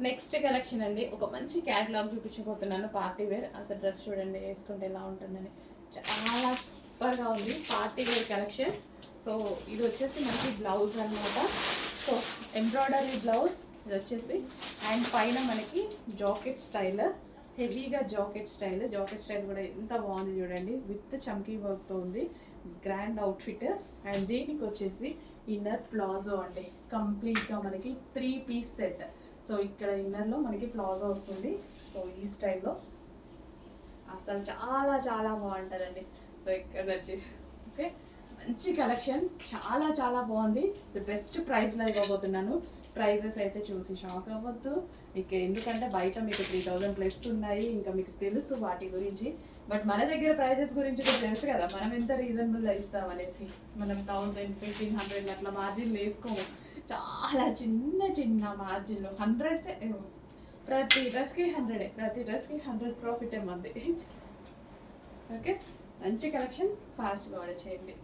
Next collection అండి, ఒక మంచి క్యాటలాగ్ చూపించబోతున్నాను. Party wear. అసలు డ్రెస్ చూడండి వేసుకుంటే ఎలా ఉంటుందని, చాలా సూపర్గా ఉంది పార్టీ వేర్ కలెక్షన్. సో ఇది వచ్చేసి మనకి బ్లౌజ్ అనమాట. సో ఎంబ్రాయిడరీ బ్లౌజ్ ఇది వచ్చేసి, అండ్ పైన మనకి జాకెట్ స్టైల్, హెవీగా జాకెట్ స్టైల్ కూడా ఎంత బాగుంది చూడండి, విత్ చమ్కీ వర్క్తో ఉంది. Grand outfit. అండ్ దీనికి వచ్చేసి ఇన్నర్ ప్లాజో అండి, కంప్లీట్గా మనకి 3 పీస్ సెట్. సో ఇక్కడ ఇన్నర్లో మనకి ప్లాజో వస్తుంది. సో ఈ స్టైల్లో అసలు చాలా చాలా బాగుంటుందండి. సో ఇక్కడ వచ్చేసి ఓకే, మంచి కలెక్షన్, చాలా చాలా బాగుంది. బెస్ట్ ప్రైస్లో ఇవ్వబోతున్నాను. ప్రైజెస్ అయితే చూసి షాక్ అవ్వద్దు ఇక్కడ, ఎందుకంటే బయట మీకు 3000 ప్లస్ ఉన్నాయి, ఇంకా మీకు తెలుసు వాటి గురించి. బట్ మన దగ్గర ప్రైజెస్ గురించి కూడా తెలుసు కదా, మనం ఎంత రీజనబుల్గా ఇస్తామనేసి. మనం 1000, 1500 అట్లా మార్జిన్లు వేసుకోము, చాలా చిన్న చిన్న మార్జిన్లు. హండ్రెడ్సే, ప్రతి డ్రెస్కి 100 ప్రాఫిట్ ఏమంది. ఓకే, మంచి కలెక్షన్, ఫాస్ట్గా ఆర్డర్ చేయండి.